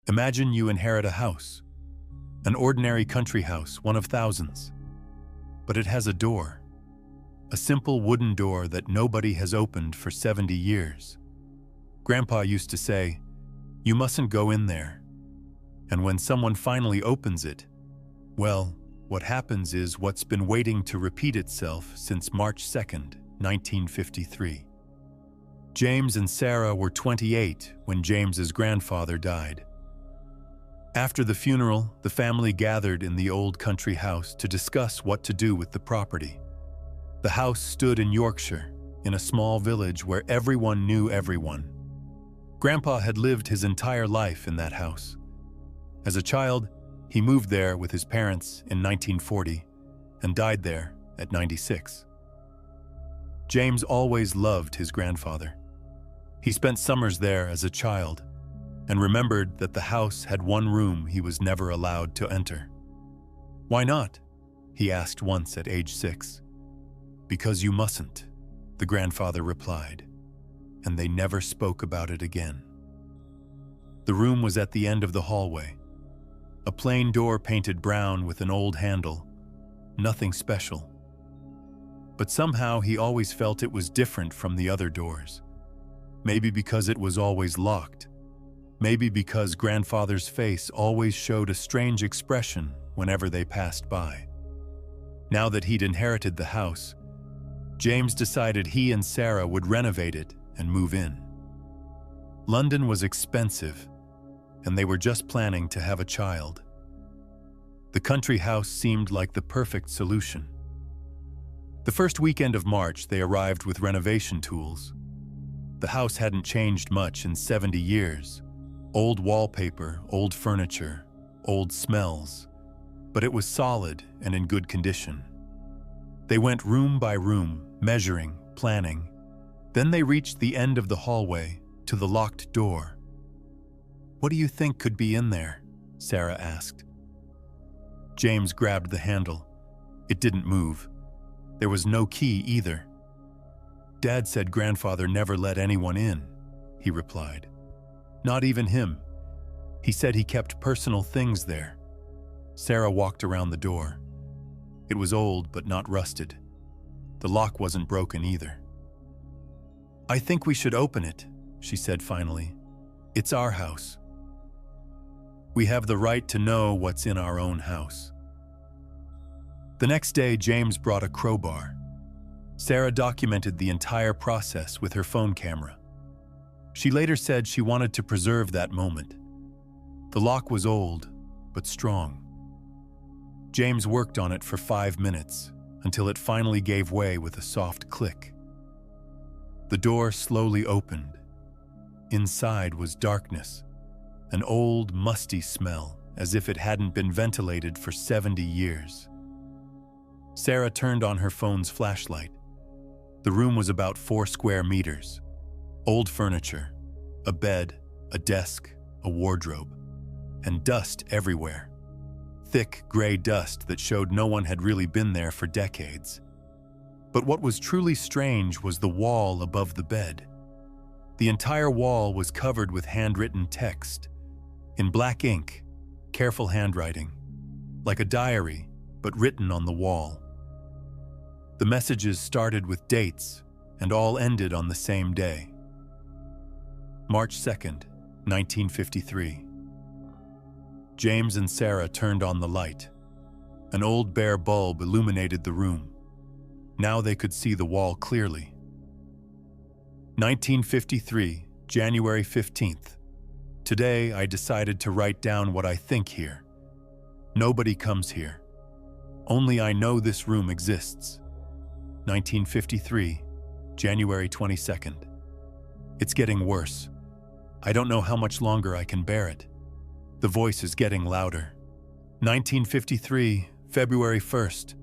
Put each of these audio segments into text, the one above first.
Imagine you inherit a house, an ordinary country house, one of thousands. But it has a door, a simple wooden door that nobody has opened for 70 years. Grandpa used to say, "You mustn't go in there." And when someone finally opens it, well, what happens is what's been waiting to repeat itself since March 2nd, 1953. James and Sarah were 28 when James's grandfather died. After the funeral, the family gathered in the old country house to discuss what to do with the property. The house stood in Yorkshire, in a small village where everyone knew everyone. Grandpa had lived his entire life in that house. As a child, he moved there with his parents in 1940 and died there at 96. James always loved his grandfather. He spent summers there as a child and remembered that the house had one room he was never allowed to enter. "Why not?" he asked once at age 6. "Because you mustn't," the grandfather replied, and they never spoke about it again. The room was at the end of the hallway. A plain door painted brown with an old handle. Nothing special. But somehow he always felt it was different from the other doors. Maybe because it was always locked. Maybe because grandfather's face always showed a strange expression whenever they passed by. Now that he'd inherited the house, James decided he and Sarah would renovate it and move in. London was expensive, and they were just planning to have a child. The country house seemed like the perfect solution. The first weekend of March, they arrived with renovation tools. The house hadn't changed much in 70 years. Old wallpaper, old furniture, old smells, but it was solid and in good condition. They went room by room, measuring, planning. Then they reached the end of the hallway to the locked door. "What do you think could be in there?" Sarah asked. James grabbed the handle. It didn't move. There was no key either. "Dad said grandfather never let anyone in," he replied. "Not even him. He said he kept personal things there." Sarah walked around the door. It was old but not rusted. The lock wasn't broken either. "I think we should open it," she said finally. "It's our house. We have the right to know what's in our own house." The next day, James brought a crowbar. Sarah documented the entire process with her phone camera. She later said she wanted to preserve that moment. The lock was old, but strong. James worked on it for 5 minutes, until it finally gave way with a soft click. The door slowly opened. Inside was darkness, an old, musty smell, as if it hadn't been ventilated for 70 years. Sarah turned on her phone's flashlight. The room was about 4 square meters. Old furniture, a bed, a desk, a wardrobe, and dust everywhere. Thick, gray dust that showed no one had really been there for decades. But what was truly strange was the wall above the bed. The entire wall was covered with handwritten text, in black ink, careful handwriting, like a diary, but written on the wall. The messages started with dates and all ended on the same day. March 2nd, 1953. James and Sarah turned on the light. An old bare bulb illuminated the room. Now they could see the wall clearly. 1953, January 15th. Today I decided to write down what I think here. Nobody comes here. Only I know this room exists. 1953, January 22nd. It's getting worse. I don't know how much longer I can bear it. The voice is getting louder. 1953, February 1st.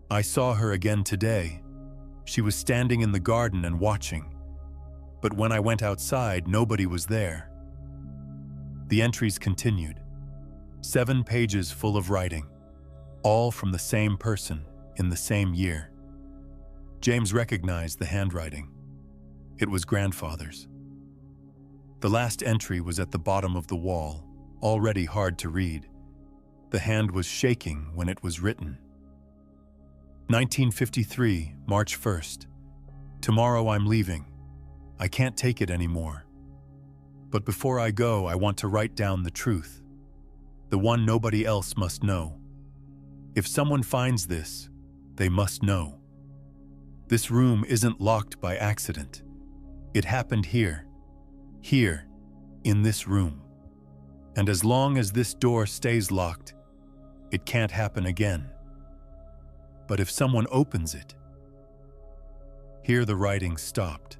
I saw her again today. She was standing in the garden and watching. But when I went outside, nobody was there. The entries continued. 7 pages full of writing, all from the same person in the same year. James recognized the handwriting. It was grandfather's. The last entry was at the bottom of the wall, already hard to read. The hand was shaking when it was written. 1953, March 1st. Tomorrow I'm leaving. I can't take it anymore. But before I go, I want to write down the truth. The one nobody else must know. If someone finds this, they must know. This room isn't locked by accident. It happened here, in this room. And as long as this door stays locked, it can't happen again. But if someone opens it... Here the writing stopped,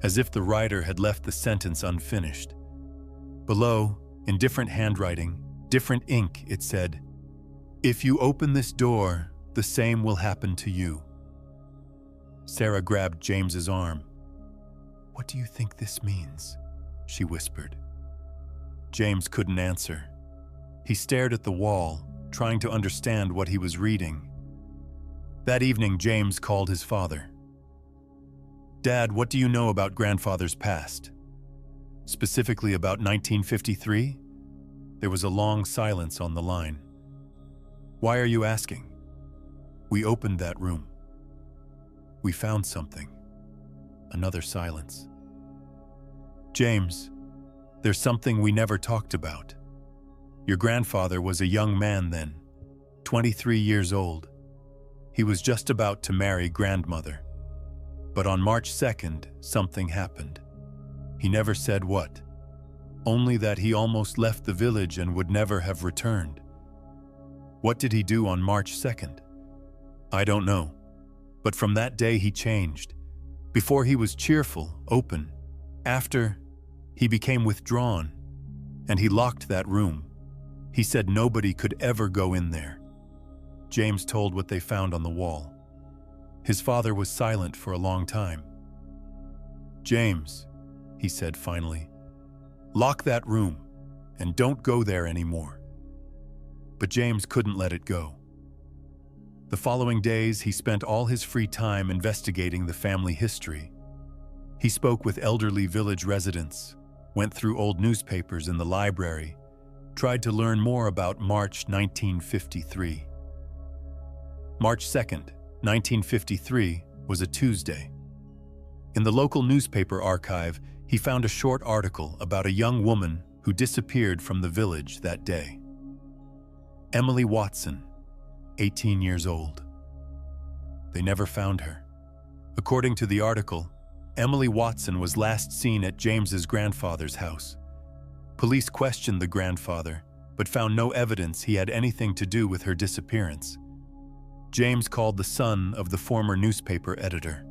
as if the writer had left the sentence unfinished. Below, in different handwriting, different ink, it said, "If you open this door, the same will happen to you." Sarah grabbed James's arm. "What do you think this means?" she whispered. James couldn't answer. He stared at the wall, trying to understand what he was reading. That evening, James called his father. "Dad, what do you know about grandfather's past? Specifically about 1953? There was a long silence on the line. "Why are you asking?" "We opened that room. We found something." Another silence. "James, there's something we never talked about. Your grandfather was a young man then, 23 years old. He was just about to marry grandmother. But on March 2nd, something happened. He never said what, only that he almost left the village and would never have returned." "What did he do on March 2nd? "I don't know. But from that day he changed. Before he was cheerful, open. After, he became withdrawn, and he locked that room. He said nobody could ever go in there." James told what they found on the wall. His father was silent for a long time. "James," he said finally, "lock that room, and don't go there anymore." But James couldn't let it go. The following days, he spent all his free time investigating the family history. He spoke with elderly village residents, went through old newspapers in the library, tried to learn more about March 1953. March 2nd, 1953 was a Tuesday. In the local newspaper archive, he found a short article about a young woman who disappeared from the village that day. Emily Watson, 18 years old. They never found her. According to the article, Emily Watson was last seen at James's grandfather's house. Police questioned the grandfather, but found no evidence he had anything to do with her disappearance. James called the son of the former newspaper editor.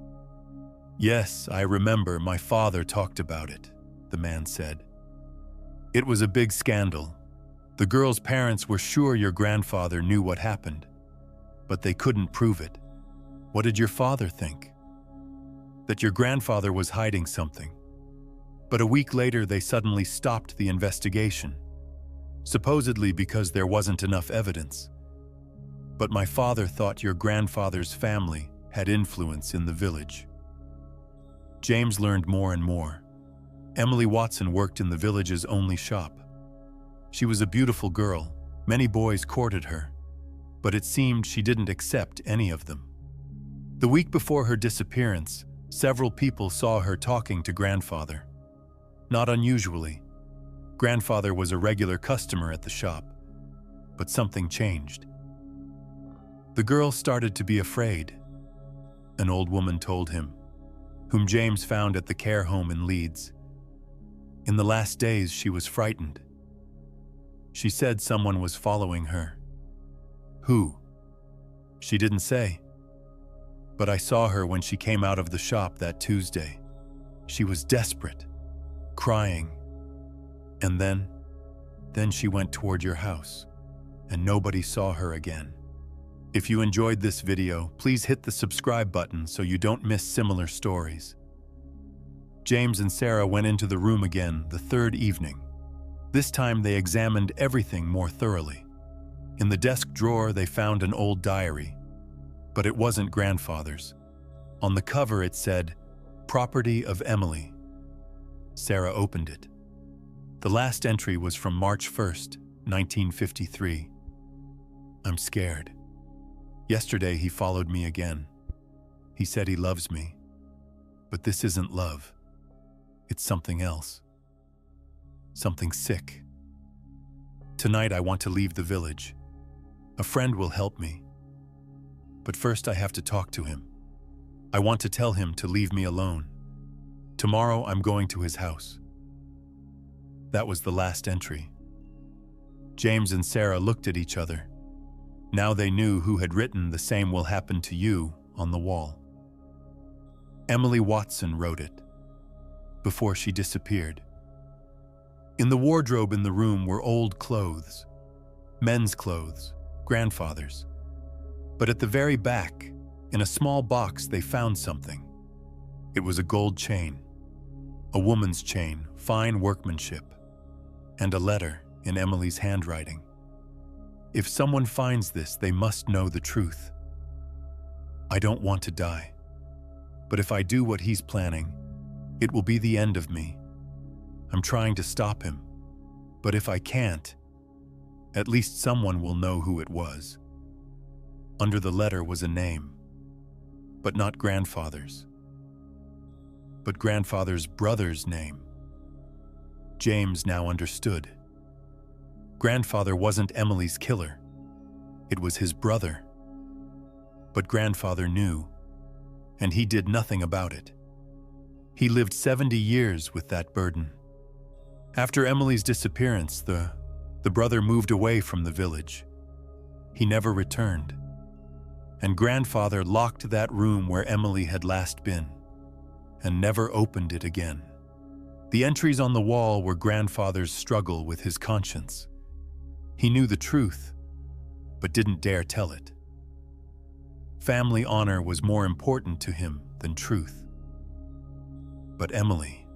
"Yes, I remember my father talked about it," the man said. "It was a big scandal. The girl's parents were sure your grandfather knew what happened, but they couldn't prove it." "What did your father think?" "That your grandfather was hiding something. But a week later, they suddenly stopped the investigation, supposedly because there wasn't enough evidence. But my father thought your grandfather's family had influence in the village." James learned more and more. Emily Watson worked in the village's only shop. She was a beautiful girl. Many boys courted her, but it seemed she didn't accept any of them. The week before her disappearance, several people saw her talking to grandfather. Not unusually. Grandfather was a regular customer at the shop, but something changed. The girl started to be afraid, an old woman told him, whom James found at the care home in Leeds. In the last days, she was frightened. She said someone was following her. Who? She didn't say. But I saw her when she came out of the shop that Tuesday. She was desperate, crying. And then she went toward your house, and nobody saw her again. If you enjoyed this video, please hit the subscribe button so you don't miss similar stories. James and Sarah went into the room again the third evening. This time they examined everything more thoroughly. In the desk drawer, they found an old diary, but it wasn't grandfather's. On the cover it said, "Property of Emily." Sarah opened it. The last entry was from March 1st, 1953. I'm scared. Yesterday he followed me again. He said he loves me. But this isn't love. It's something else. Something sick. Tonight I want to leave the village. A friend will help me. But first I have to talk to him. I want to tell him to leave me alone. Tomorrow I'm going to his house. That was the last entry. James and Sarah looked at each other. Now they knew who had written "The same will happen to you" on the wall. Emily Watson wrote it, before she disappeared. In the wardrobe in the room were old clothes, men's clothes, grandfather's. But at the very back, in a small box, they found something. It was a gold chain, a woman's chain, fine workmanship, and a letter in Emily's handwriting. If someone finds this, they must know the truth. I don't want to die, but if I do what he's planning, it will be the end of me. I'm trying to stop him, but if I can't, at least someone will know who it was. Under the letter was a name, but not grandfather's, but grandfather's brother's name. James now understood. Grandfather wasn't Emily's killer. It was his brother. But grandfather knew, and he did nothing about it. He lived 70 years with that burden. After Emily's disappearance, the brother moved away from the village. He never returned. And grandfather locked that room where Emily had last been, and never opened it again. The entries on the wall were grandfather's struggle with his conscience. He knew the truth, but didn't dare tell it. Family honor was more important to him than truth. But Emily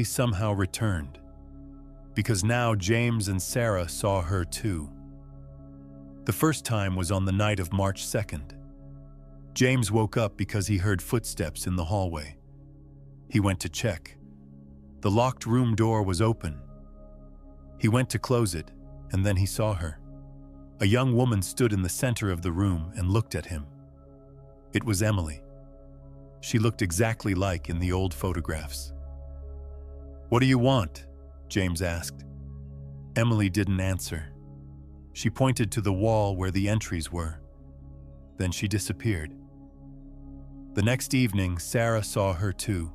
somehow returned, because now James and Sarah saw her too. The first time was on the night of March 2nd. James woke up because he heard footsteps in the hallway. He went to check. The locked room door was open. He went to close it, and then he saw her. A young woman stood in the center of the room and looked at him. It was Emily. She looked exactly like in the old photographs. "What do you want?" James asked. Emily didn't answer. She pointed to the wall where the entries were. Then she disappeared. The next evening, Sarah saw her too.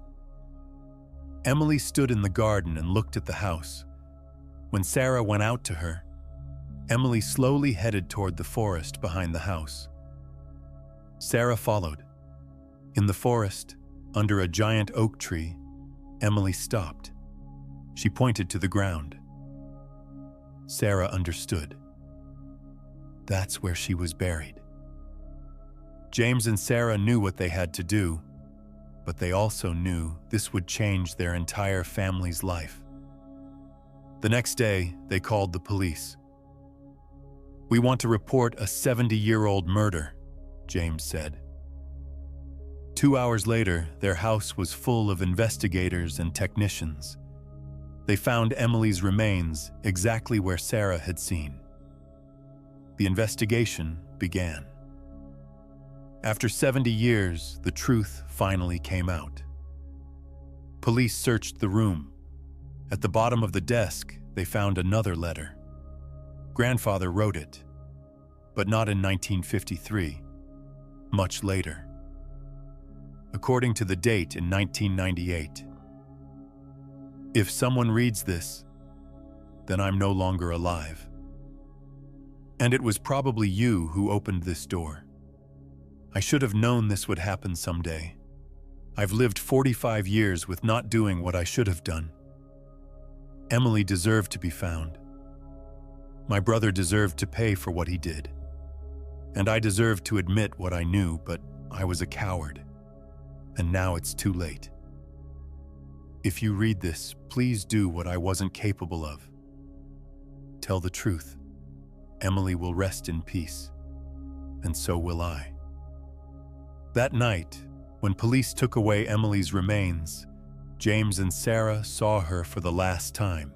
Emily stood in the garden and looked at the house. When Sarah went out to her, Emily slowly headed toward the forest behind the house. Sarah followed. In the forest, under a giant oak tree, Emily stopped. She pointed to the ground. Sarah understood. That's where she was buried. James and Sarah knew what they had to do, but they also knew this would change their entire family's life. The next day, they called the police. "We want to report a 70-year-old murder," James said. 2 hours later, their house was full of investigators and technicians. They found Emily's remains exactly where Sarah had seen. The investigation began. After 70 years, the truth finally came out. Police searched the room. At the bottom of the desk, they found another letter. Grandfather wrote it, but not in 1953, much later. According to the date in 1998. If someone reads this, then I'm no longer alive. And it was probably you who opened this door. I should have known this would happen someday. I've lived 45 years with not doing what I should have done. Emily deserved to be found. My brother deserved to pay for what he did. And I deserved to admit what I knew, but I was a coward. And now it's too late. If you read this, please do what I wasn't capable of. Tell the truth. Emily will rest in peace, and so will I. That night, when police took away Emily's remains, James and Sarah saw her for the last time.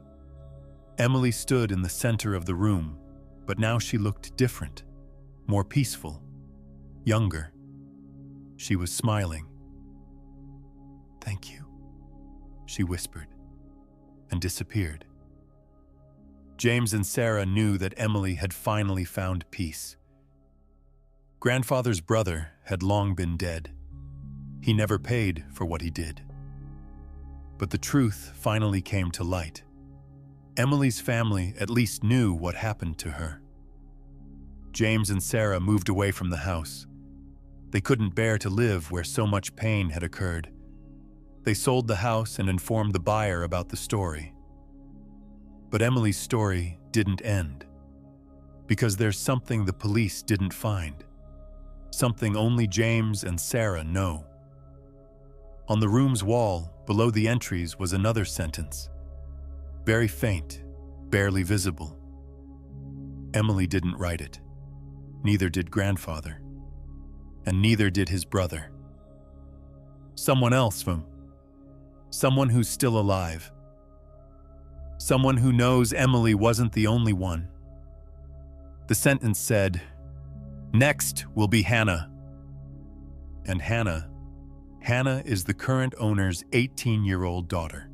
Emily stood in the center of the room, but now she looked different, more peaceful, younger. She was smiling. "Thank you," she whispered, and disappeared. James and Sarah knew that Emily had finally found peace. Grandfather's brother had long been dead. He never paid for what he did. But the truth finally came to light. Emily's family at least knew what happened to her. James and Sarah moved away from the house. They couldn't bear to live where so much pain had occurred. They sold the house and informed the buyer about the story. But Emily's story didn't end. Because there's something the police didn't find. Something only James and Sarah know. On the room's wall, below the entries, was another sentence. Very faint, barely visible. Emily didn't write it. Neither did grandfather. And neither did his brother. Someone else from. Someone who's still alive. Someone who knows Emily wasn't the only one. The sentence said, "Next will be Hannah." And Hannah is the current owner's 18-year-old daughter.